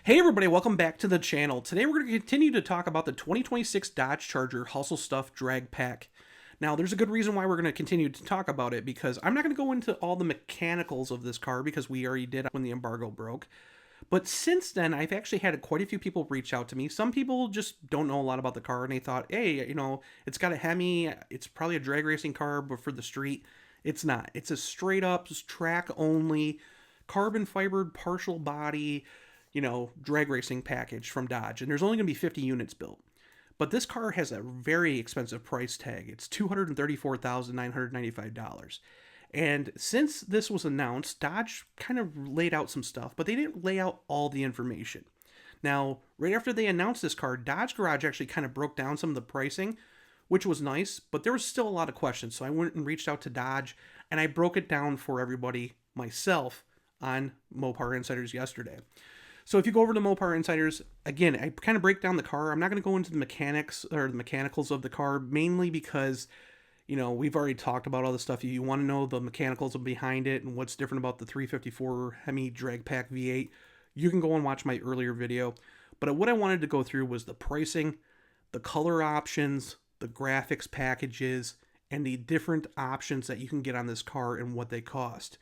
Hey everybody, welcome back to the channel. Today we're going to continue to talk about the 2026 Dodge Charger Hustle Stuff Drag Pak. Now there's a good reason why we're going to continue to talk about it, because I'm not going to go into all the mechanicals of this car because we already did when the embargo broke. But since then, I've actually had quite a few people reach out to me. Some people just don't know a lot about the car and they thought, hey, it's got a HEMI, it's probably a drag racing car, but for the street. It's not. It's a straight up track only, carbon fibered partial body, drag racing package from Dodge, and there's only going to be 50 units built. But this car has a very expensive price tag. It's $234,995. And since this was announced, Dodge kind of laid out some stuff, but they didn't lay out all the information. Now, right after they announced this car, Dodge Garage actually kind of broke down some of the pricing, which was nice, but there was still a lot of questions. So I went and reached out to Dodge, and I broke it down for everybody myself on Mopar Insiders yesterday. So if you go over to Mopar Insiders, again, I kind of break down the car. I'm not going to go into the mechanics or the mechanicals of the car, mainly because, we've already talked about all the stuff. You want to know the mechanicals behind it and what's different about the 354 HEMI Drag Pak V8, you can go and watch my earlier video. But what I wanted to go through was the pricing, the color options, the graphics packages, and the different options that you can get on this car and what they cost.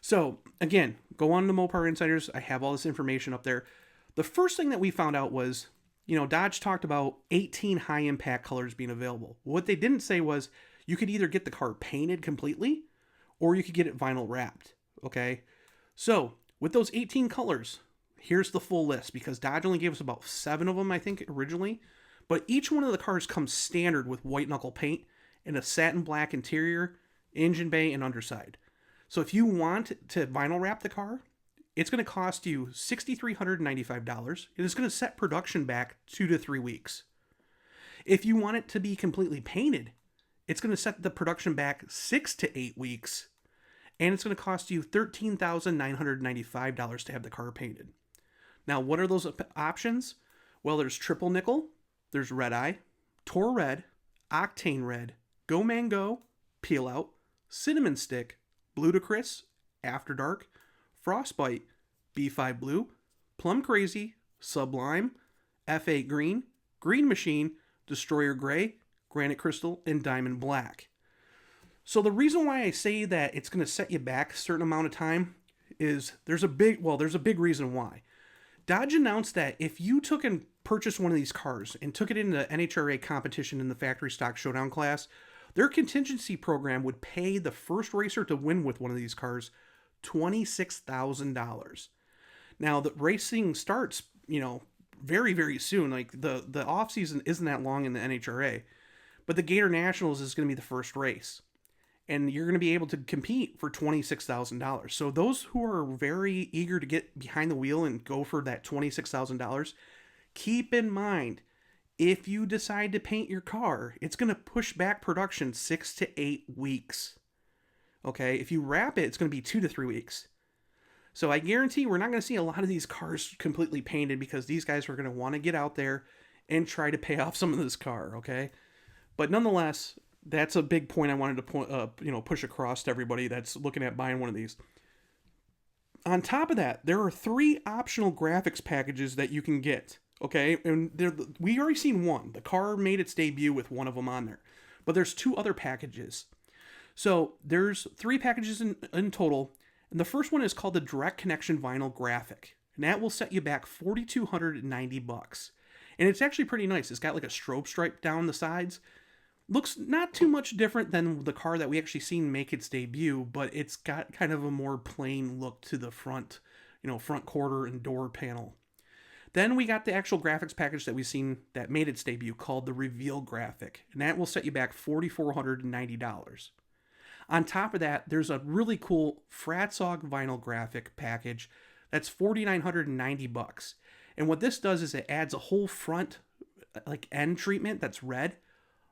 So, again, go on to Mopar Insiders. I have all this information up there. The first thing that we found out was, Dodge talked about 18 high-impact colors being available. What they didn't say was you could either get the car painted completely or you could get it vinyl wrapped, okay? So, with those 18 colors, here's the full list, because Dodge only gave us about 7 of them, I think, originally. But each one of the cars comes standard with white knuckle paint and a satin black interior, engine bay, and underside. So if you want to vinyl wrap the car, it's going to cost you $6,395. It is going to set production back 2 to 3 weeks. If you want it to be completely painted, it's going to set the production back 6 to 8 weeks. And it's going to cost you $13,995 to have the car painted. Now, what are those options? Well, there's triple nickel, there's red eye, Tor red, octane red, go mango, peel out, cinnamon stick, Ludicrous, After Dark, Frostbite, B5 Blue, Plum Crazy, Sublime, F8 Green, Green Machine, Destroyer Gray, Granite Crystal, and Diamond Black. So the reason why I say that it's going to set you back a certain amount of time is there's a big reason why. Dodge announced that if you took and purchased one of these cars and took it into the NHRA competition in the Factory Stock Showdown-class, their contingency program would pay the first racer to win with one of these cars $26,000. Now, the racing starts, very, very soon. Like, the off-season isn't that long in the NHRA. But the Gator Nationals is going to be the first race. And you're going to be able to compete for $26,000. So those who are very eager to get behind the wheel and go for that $26,000, keep in mind, if you decide to paint your car, it's going to push back production 6 to 8 weeks. Okay, if you wrap it, it's going to be 2 to 3 weeks. So I guarantee we're not going to see a lot of these cars completely painted, because these guys are going to want to get out there and try to pay off some of this car, okay? But nonetheless, that's a big point I wanted to push across to everybody that's looking at buying one of these. On top of that, there are 3 optional graphics packages that you can get. Okay, and we already seen one. The car made its debut with one of them on there. But there's 2 other packages. So there's 3 packages in total. And the first one is called the Direct Connection Vinyl Graphic. And that will set you back $4,290. And it's actually pretty nice. It's got like a strobe stripe down the sides. Looks not too much different than the car that we actually seen make its debut, but it's got kind of a more plain look to the front, front quarter and door panel. Then we got the actual graphics package that we've seen that made its debut, called the Reveal Graphic, and that will set you back $4,490. On top of that, there's a really cool Fratzog vinyl graphic package that's $4,990. And what this does is it adds a whole front end treatment that's red,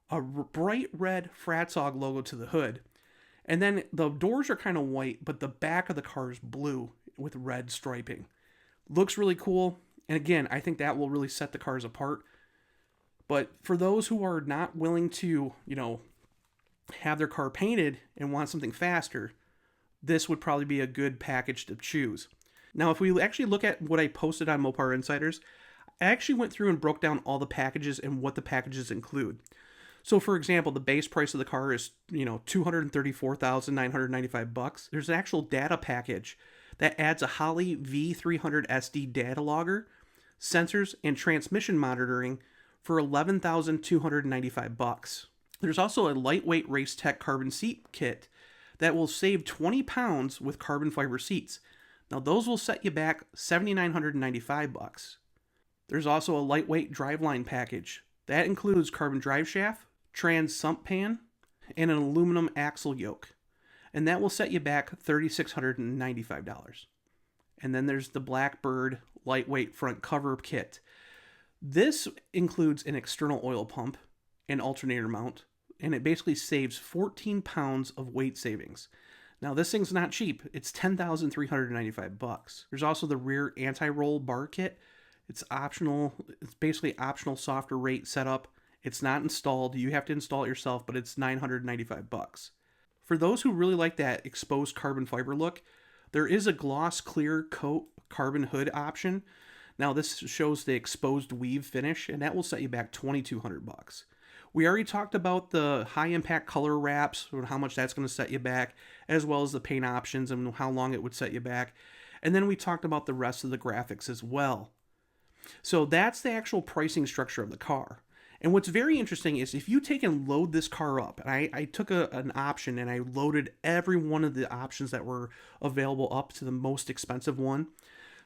a bright red Fratzog logo to the hood, and then the doors are kind of white, but the back of the car is blue with red striping. Looks really cool. And again, I think that will really set the cars apart. But for those who are not willing to, have their car painted and want something faster, this would probably be a good package to choose. Now, if we actually look at what I posted on Mopar Insiders, I actually went through and broke down all the packages and what the packages include. So, for example, the base price of the car is, $234,995. There's an actual data package that adds a Holley V300 SD data logger, sensors, and transmission monitoring for $11,295. There's also a lightweight Race Tech carbon seat kit that will save 20 pounds with carbon fiber seats. Now, those will set you back $7,995. There's also a lightweight driveline package. That includes carbon drive shaft, trans sump pan, and an aluminum axle yoke. And that will set you back $3,695. And then there's the Blackbird lightweight front cover kit. This includes an external oil pump, an alternator mount, and it basically saves 14 pounds of weight savings. Now, this thing's not cheap. It's $10,395. There's also the rear anti-roll bar kit. It's optional. It's basically optional softer rate setup. It's not installed. You have to install it yourself, but it's $995. For those who really like that exposed carbon fiber look, there is a gloss clear coat carbon hood option. Now, this shows the exposed weave finish, and that will set you back $2,200. We already talked about the high impact color wraps, and how much that's going to set you back, as well as the paint options and how long it would set you back. And then we talked about the rest of the graphics as well. So that's the actual pricing structure of the car. And what's very interesting is if you take and load this car up, and I took an option and I loaded every one of the options that were available up to the most expensive one.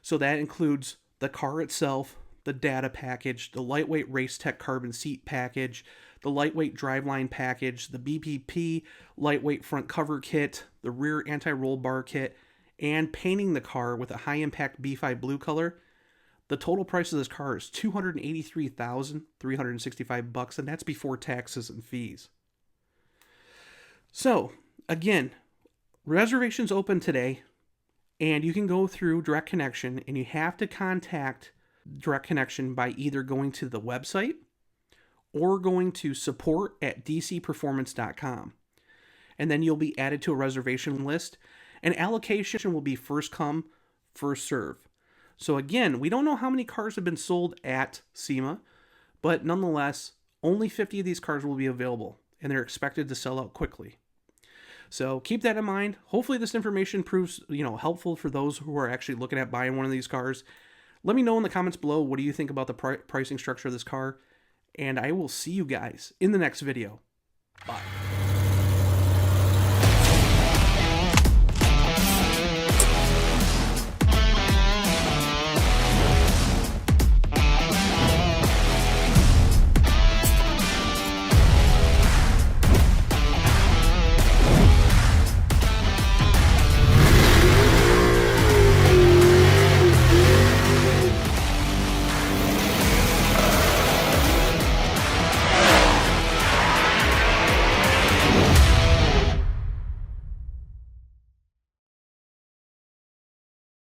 So that includes the car itself, the data package, the lightweight Race Tech carbon seat package, the lightweight driveline package, the BPP lightweight front cover kit, the rear anti-roll bar kit, and painting the car with a high impact B5 blue color. The total price of this car is $283,365, and that's before taxes and fees. So, again, reservations open today, and you can go through Direct Connection, and you have to contact Direct Connection by either going to the website or going to support@dcperformance.com. And then you'll be added to a reservation list, and allocation will be first come, first serve. So again, we don't know how many cars have been sold at SEMA, but nonetheless, only 50 of these cars will be available, and they're expected to sell out quickly. So keep that in mind. Hopefully this information proves, helpful for those who are actually looking at buying one of these cars. Let me know in the comments below, what do you think about the pricing structure of this car? And I will see you guys in the next video. Bye.